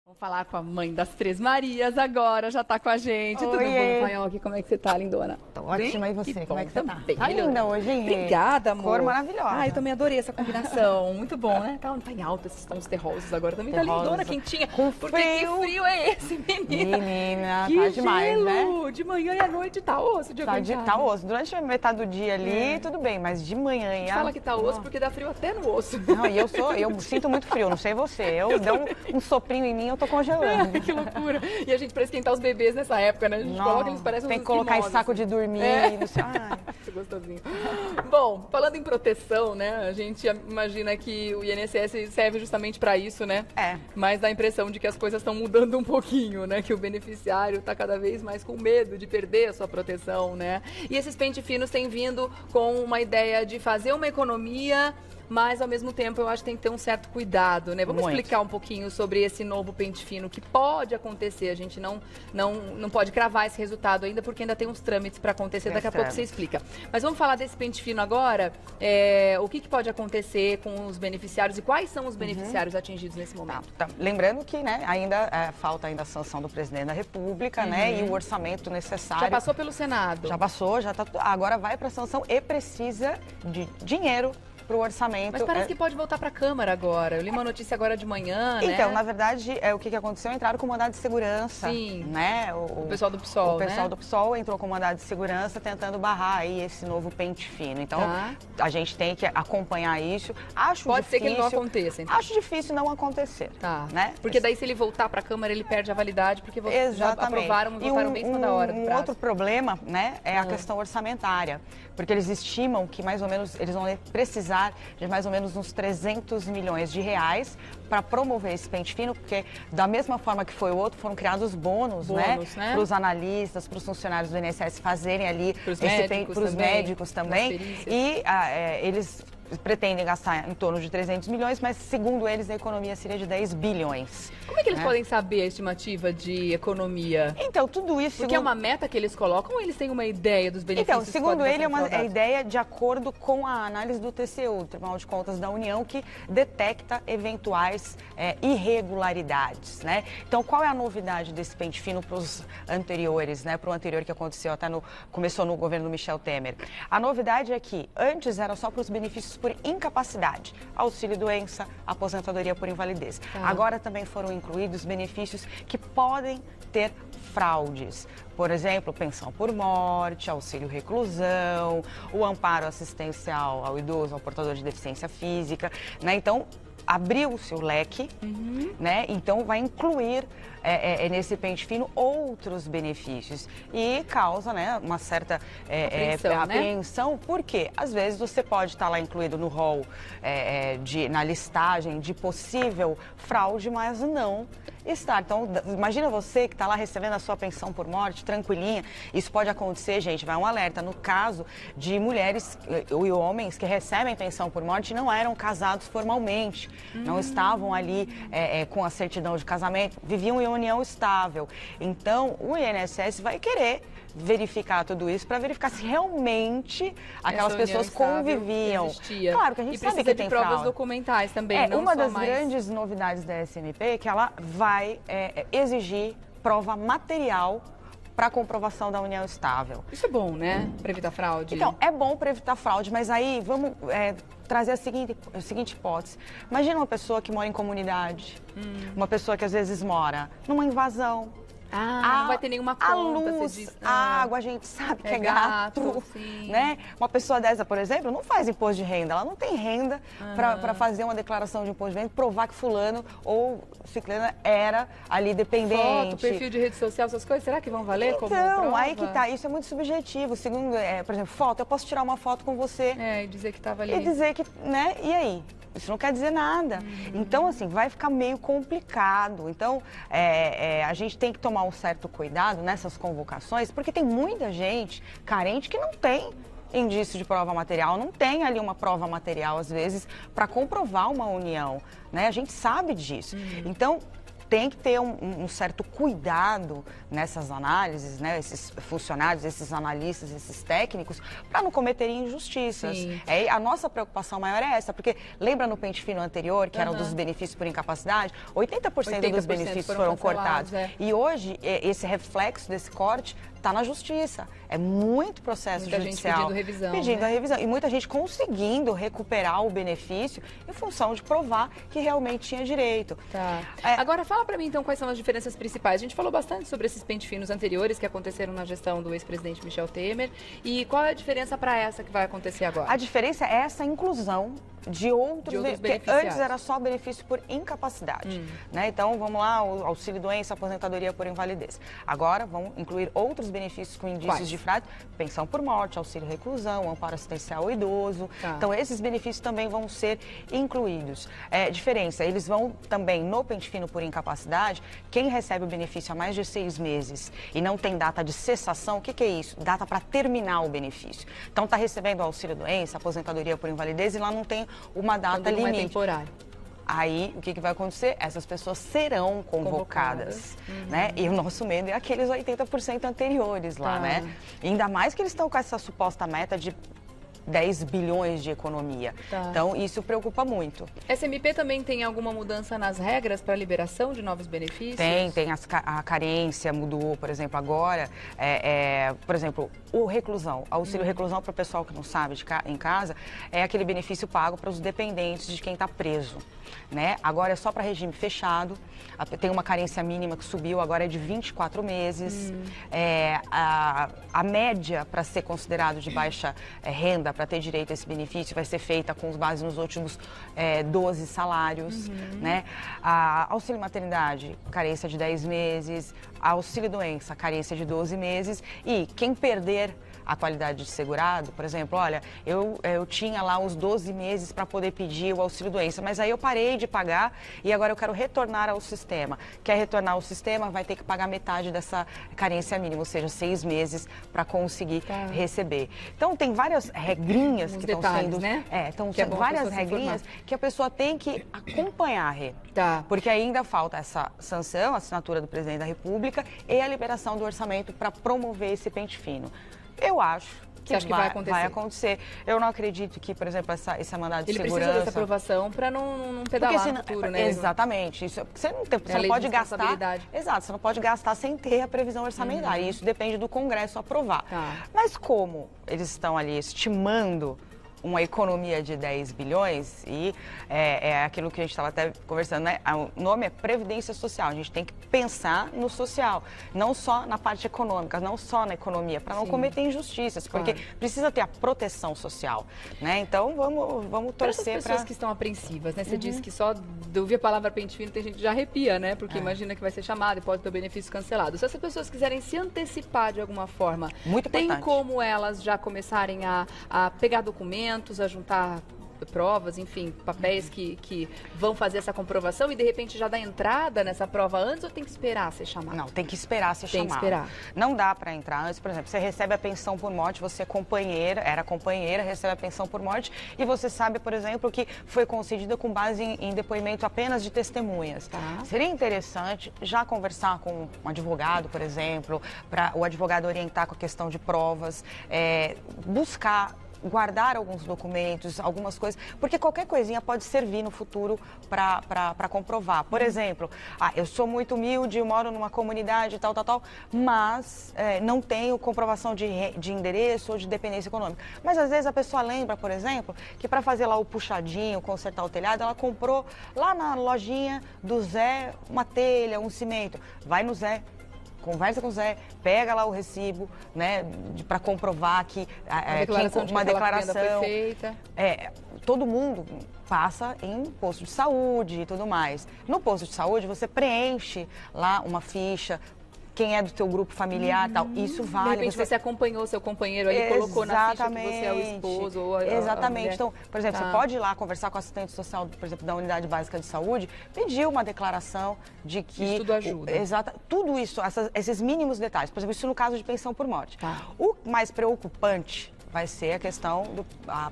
Vamos falar com a mãe das Três Marias agora, já tá com a gente. Tudo bom, Paioque? Como é que você tá, lindona? Tô ótima, e você? Como é que você tá? Tá Melhor. linda hoje, hein? Obrigada, amor. Cor maravilhosa. Ah, eu também adorei essa combinação. Muito bom, né? Tá em alta esses tons terrosos agora. Também tá lindona, quentinha. Com Porque frio. que frio é esse, menina? Menina, Que tá demais, gelo. né? De manhã e à noite tá osso de aguentar. Tá osso. Durante a metade do dia ali, tudo bem, mas de manhã e Fala que tá osso porque dá frio até no osso. Não, e eu sinto muito frio, não sei você. Eu dou um soprinho em mim, eu tô congelando. Que loucura. E a gente para esquentar os bebês nessa época, né? A gente coloca, eles parecem uns tem que colocar em esquimós, saco assim. de dormir. Não sei. Ai. Que gostosinho. Bom, falando em proteção, né? A gente imagina que o INSS serve justamente para isso, né? É. Mas dá a impressão de que as coisas estão mudando um pouquinho, né? Que o beneficiário está cada vez mais com medo de perder a sua proteção, né? E esses pente finos têm vindo com uma ideia de fazer uma economia, mas ao mesmo tempo eu acho que tem que ter um certo cuidado, né? Vamos Muito. explicar um pouquinho sobre esse novo pente fino que pode acontecer. A gente não pode cravar esse resultado ainda, porque ainda tem uns trâmites para acontecer. Daqui a pouco você explica. Mas vamos falar desse pente fino agora. O que pode acontecer com os beneficiários e quais são os beneficiários atingidos nesse momento? Tá. Lembrando que, né, falta ainda a sanção do presidente da República, né, e o orçamento necessário. Já passou pelo Senado? Já passou, já tá. Agora vai para a sanção e precisa de dinheiro para o orçamento. Mas parece que pode voltar para a Câmara agora. Eu li uma notícia agora de manhã, né? Então, na verdade, o que aconteceu? Entraram com mandado de segurança. Sim. Né? O pessoal do PSOL, O pessoal né? do PSOL entrou com mandado de segurança tentando barrar aí esse novo pente fino. Então, a gente tem que acompanhar isso. Pode ser que ele não aconteça, então. Acho difícil não acontecer. Tá. Né? Porque daí, se ele voltar para a Câmara, ele perde a validade, porque vocês já aprovaram, votaram bem em cima da hora do Um prazo. outro problema, né, é a questão orçamentária. Porque eles estimam que mais ou menos eles vão precisar de mais ou menos uns 300 milhões de reais para promover esse pente fino, porque da mesma forma que foi o outro, foram criados bônus, né? Para os analistas, para os funcionários do INSS fazerem ali para os médicos também. E eles pretendem gastar em torno de 300 milhões, mas segundo eles a economia seria de 10 bilhões. Como é que eles podem saber a estimativa de economia? Então, tudo isso... Porque é uma meta que eles colocam ou eles têm uma ideia dos benefícios? Então, segundo ele, é uma ideia de acordo com a análise do TCU, Tribunal de Contas da União, que detecta eventuais irregularidades, né? Então, qual é a novidade desse pente fino para os anteriores, né? Para o anterior que aconteceu, começou no governo Michel Temer. A novidade é que antes era só para os benefícios por incapacidade, auxílio-doença, aposentadoria por invalidez. Agora também foram incluídos benefícios que podem ter fraudes. Por exemplo, pensão por morte, auxílio reclusão, o amparo assistencial ao idoso, ao portador de deficiência física, né? Então, abriu-se o leque, né? Então vai incluir nesse pente fino outros benefícios e causa, né, uma certa apreensão, né? Porque às vezes você pode estar lá incluído no rol na listagem de possível fraude, mas não está. Então, imagina você que está lá recebendo a sua pensão por morte, tranquilinha. Isso pode acontecer, gente, vai um alerta. No caso de mulheres e homens que recebem pensão por morte, não eram casados formalmente, não estavam ali com a certidão de casamento, viviam em união estável. Então, o INSS vai querer verificar tudo isso para verificar se realmente aquelas pessoas conviviam. Existia. Claro que a gente sabe que tem provas fraude. documentais também. Não uma só das mais... grandes novidades da SMP é que ela vai exigir prova material para comprovação da união estável. Isso é bom, né? Para evitar fraude. Então, é bom para evitar fraude, mas aí vamos trazer a seguinte hipótese. Imagina uma pessoa que mora em comunidade, uma pessoa que às vezes mora numa invasão. Não vai ter nenhuma conta, a luz, você diz. a água, a gente sabe que é gato, né? Uma pessoa dessa, por exemplo, não faz imposto de renda, ela não tem renda para fazer uma declaração de imposto de renda, provar que fulano ou ciclana era ali dependente. Foto, perfil de rede social, essas coisas, será que vão valer como prova? Então, aí que tá, isso é muito subjetivo. Segundo, por exemplo, foto, eu posso tirar uma foto com você. E dizer que estava ali. E dizer que, né, e aí? Isso não quer dizer nada. Então, assim, vai ficar meio complicado. Então, a gente tem que tomar um certo cuidado nessas convocações, porque tem muita gente carente que não tem indício de prova material, não tem ali uma prova material, às vezes, para comprovar uma união, né? A gente sabe disso. Então, tem que ter um certo cuidado nessas análises, né? Esses funcionários, esses analistas, esses técnicos, para não cometerem injustiças. A nossa preocupação maior é essa, porque lembra no pente fino anterior, que era um dos benefícios por incapacidade? 80% dos benefícios foram cortados. E hoje, esse reflexo desse corte está na justiça. É muito processo judicial. Muita gente pedindo revisão. Pedindo a revisão. E muita gente conseguindo recuperar o benefício em função de provar que realmente tinha direito. Tá. Agora, fala para mim, então, quais são as diferenças principais. A gente falou bastante sobre esses pente finos anteriores que aconteceram na gestão do ex-presidente Michel Temer. E qual é a diferença para essa que vai acontecer agora? A diferença é essa inclusão de outros benefícios. Antes era só benefício por incapacidade. Né? Então, vamos lá, o auxílio-doença, aposentadoria por invalidez. Agora, vamos incluir outros benefícios com indícios de fraude, pensão por morte, auxílio-reclusão, amparo assistencial ao idoso. Então, esses benefícios também vão ser incluídos. Diferença, eles vão também, no pente fino por incapacidade, quem recebe o benefício há mais de 6 meses e não tem data de cessação, o que é isso? Data para terminar o benefício. Então, está recebendo auxílio-doença, aposentadoria por invalidez e lá não tem uma data limite. Não é temporário. Aí, o que vai acontecer? Essas pessoas serão convocadas, né? E o nosso medo é aqueles 80% anteriores lá, né? Ainda mais que eles estão com essa suposta meta de 10 bilhões de economia. Então, isso preocupa muito. SMP também tem alguma mudança nas regras para liberação de novos benefícios? Tem a carência mudou, por exemplo, agora, por exemplo, o reclusão, auxílio reclusão para o pessoal que não sabe em casa, é aquele benefício pago para os dependentes de quem está preso, né? Agora é só para regime fechado, tem uma carência mínima que subiu, agora é de 24 meses, a média para ser considerado de baixa renda, para ter direito a esse benefício, vai ser feita com base nos últimos 12 salários, né? Auxílio maternidade, carência de 10 meses, auxílio doença, carência de 12 meses e quem perder a qualidade de segurado, por exemplo, olha, eu tinha lá os 12 meses para poder pedir o auxílio-doença, mas aí eu parei de pagar e agora eu quero retornar ao sistema. Quer retornar ao sistema, vai ter que pagar metade dessa carência mínima, ou seja, 6 meses para conseguir receber. Então, tem várias regrinhas que estão sendo... né? Então, são várias regrinhas que a pessoa tem que acompanhar, Rê. Porque ainda falta essa sanção, a assinatura do presidente da República e a liberação do orçamento para promover esse pente fino. Eu acho que vai acontecer. Eu não acredito que, por exemplo, esse mandado de segurança... Ele precisa dessa aprovação para não pedalar no futuro, né? Exatamente. Isso, você não pode gastar... Exato, você não pode gastar sem ter a previsão orçamentária. Isso depende do Congresso aprovar. Mas como eles estão ali estimando uma economia de 10 bilhões e é aquilo que a gente estava até conversando, né? O nome é Previdência Social. A gente tem que pensar no social, não só na parte econômica, não só na economia, para não cometer injustiças, porque precisa ter a proteção social, né? Então, vamos torcer para... pessoas que estão apreensivas, né? Você disse que só de ouvir a palavra pente fino tem gente que já arrepia, né? Porque imagina que vai ser chamado e pode ter o benefício cancelado. Se essas pessoas quiserem se antecipar de alguma forma, tem como elas já começarem a pegar documentos, a juntar provas, enfim, papéis que vão fazer essa comprovação e de repente já dá entrada nessa prova antes ou tem que esperar ser chamado? Não, tem que esperar ser chamado. Tem que esperar. Não dá para entrar antes, por exemplo, você recebe a pensão por morte, você é companheira, recebe a pensão por morte e você sabe, por exemplo, que foi concedida com base em depoimento apenas de testemunhas. Seria interessante já conversar com um advogado, por exemplo, para o advogado orientar com a questão de provas, guardar alguns documentos, algumas coisas, porque qualquer coisinha pode servir no futuro para comprovar. Por exemplo, eu sou muito humilde, eu moro numa comunidade tal, mas não tenho comprovação de endereço ou de dependência econômica. Mas às vezes a pessoa lembra, por exemplo, que para fazer lá o puxadinho, consertar o telhado, ela comprou lá na lojinha do Zé uma telha, um cimento. Vai no Zé, conversa com o Zé, pega lá o recibo, né, para comprovar que uma declaração foi feita. Todo mundo passa em posto de saúde e tudo mais. No posto de saúde você preenche lá uma ficha, quem é do teu grupo familiar e tal, isso vale. De repente você acompanhou seu companheiro aí, colocou na ficha que você é o esposo ou a Exatamente. Então, por exemplo, você pode ir lá conversar com o assistente social, por exemplo, da Unidade Básica de Saúde, pedir uma declaração de que... Isso tudo ajuda. Tudo isso, esses mínimos detalhes. Por exemplo, isso no caso de pensão por morte. O mais preocupante vai ser a questão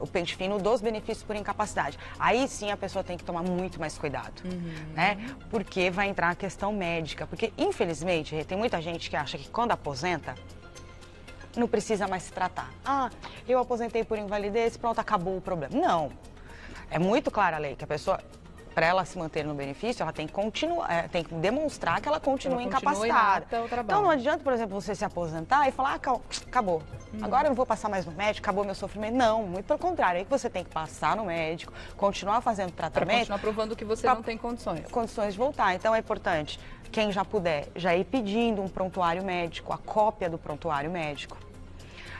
o pente fino dos benefícios por incapacidade. Aí sim a pessoa tem que tomar muito mais cuidado, né? Porque vai entrar a questão médica. Porque, infelizmente, tem muita gente que acha que quando aposenta, não precisa mais se tratar. Ah, eu aposentei por invalidez, pronto, acabou o problema. Não. É muito clara a lei que a pessoa, para ela se manter no benefício, ela tem que continuar, tem que demonstrar que ela continua incapacitada. Então não adianta, por exemplo, você se aposentar e falar, acabou. Agora eu não vou passar mais no médico, acabou meu sofrimento. Não, muito pelo contrário. Aí que você tem que passar no médico, continuar fazendo tratamento. Para continuar provando que você não tem condições. Condições de voltar. Então é importante, quem já puder, já ir pedindo um prontuário médico, a cópia do prontuário médico.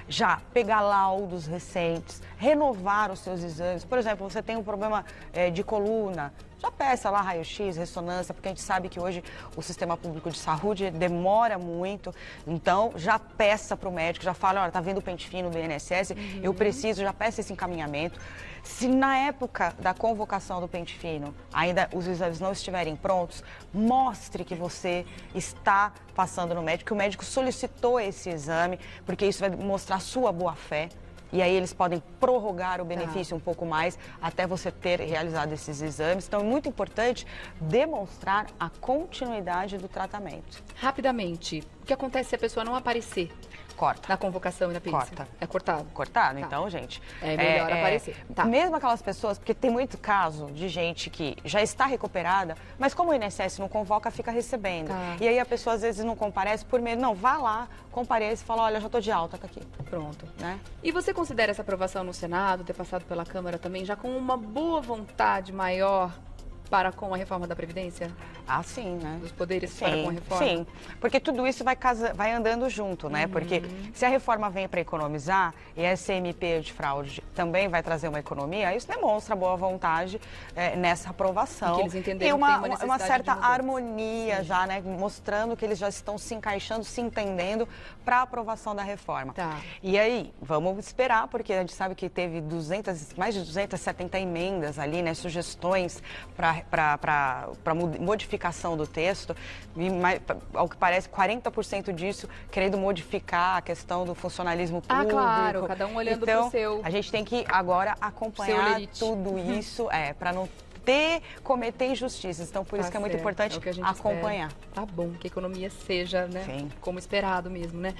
Já pegar laudos recentes, renovar os seus exames. Por exemplo, você tem um problema de coluna, já peça lá raio-x, ressonância, porque a gente sabe que hoje o sistema público de saúde demora muito. Então, já peça para o médico, já fala, olha, tá vendo o pente fino do INSS, eu preciso, já peça esse encaminhamento. Se na época da convocação do pente fino ainda os exames não estiverem prontos, mostre que você está passando no médico, que o médico solicitou esse exame, porque isso vai mostrar sua boa-fé. E aí eles podem prorrogar o benefício um pouco mais até você ter realizado esses exames. Então é muito importante demonstrar a continuidade do tratamento. Rapidamente, o que acontece se a pessoa não aparecer? Corta. Na convocação e na perícia? Corta. É cortado? Cortado, então, gente. É melhor aparecer. Tá. Mesmo aquelas pessoas, porque tem muito caso de gente que já está recuperada, mas como o INSS não convoca, fica recebendo. Tá. E aí a pessoa às vezes não comparece por medo. Não, vá lá, compareça e fala, olha, já estou de alta, tá aqui. Pronto. Né? E você considera essa aprovação no Senado, ter passado pela Câmara também, já com uma boa vontade maior para com a reforma da Previdência? Ah, sim, né? Dos poderes para com a reforma? Sim, porque tudo isso vai andando junto, né? Porque se a reforma vem para economizar e a SMP de fraude também vai trazer uma economia, isso demonstra boa vontade nessa aprovação. E que eles entenderam e que tem uma certa de harmonia já, né? Mostrando que eles já estão se encaixando, se entendendo para a aprovação da reforma. Tá. E aí, vamos esperar, porque a gente sabe que teve mais de 270 emendas ali, né? Sugestões para modificação do texto, e ao que parece 40% disso querendo modificar a questão do funcionalismo público. Ah, claro, cada um olhando então, pro seu. A gente tem que agora acompanhar tudo isso, para não cometer injustiças. Então, por isso que é muito importante acompanhar. Espera. Tá bom, que a economia seja, né, Sim. como esperado mesmo, né?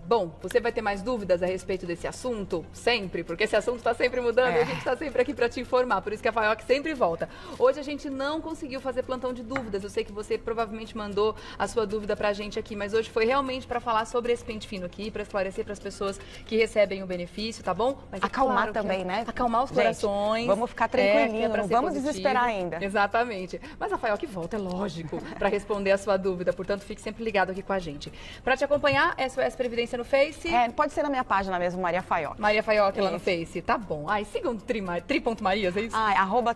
Bom, você vai ter mais dúvidas a respeito desse assunto? Sempre, porque esse assunto está sempre mudando e a gente está sempre aqui para te informar, por isso que a FAIOC sempre volta. Hoje a gente não conseguiu fazer plantão de dúvidas, eu sei que você provavelmente mandou a sua dúvida para a gente aqui, mas hoje foi realmente para falar sobre esse pente fino aqui, para esclarecer para as pessoas que recebem o benefício, tá bom? Mas acalmar também, né? Acalmar os corações. Vamos ficar tranquilinhos. Não vamos desesperar ainda. Exatamente. Mas a FAIOC volta, é lógico, para responder a sua dúvida. Portanto, fique sempre ligado aqui com a gente. Para te acompanhar, SOS Previdência no Face. Pode ser na minha página mesmo, Maria FAIOC. Maria FAIOC lá no Face. Tá bom. Ai, sigam tri.marias, é isso?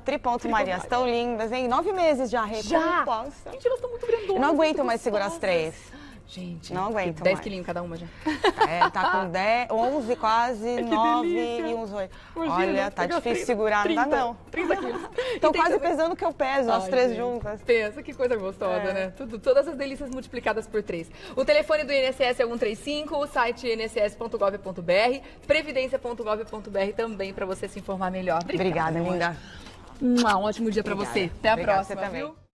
@tri.marias. Estão lindas, hein? 9 meses já. Já? Gente, elas estão muito grandonas. Eu não aguento mais segurar as 3. Gente, não aguento 10 quilinhos cada uma já. Tá com 10, 11 quase, 9 e uns 8. Olha, tá difícil segurar, 30, não dá não. 30 quilos. Estão quase pesando o que eu peso, as 3 juntas. Pensa, que coisa gostosa, né? Todas as delícias multiplicadas por 3. O telefone do INSS é 135, o site inss.gov.br, previdência.gov.br também para você se informar melhor. Obrigada, linda. Um ótimo dia para você. Até a próxima, você também. viu?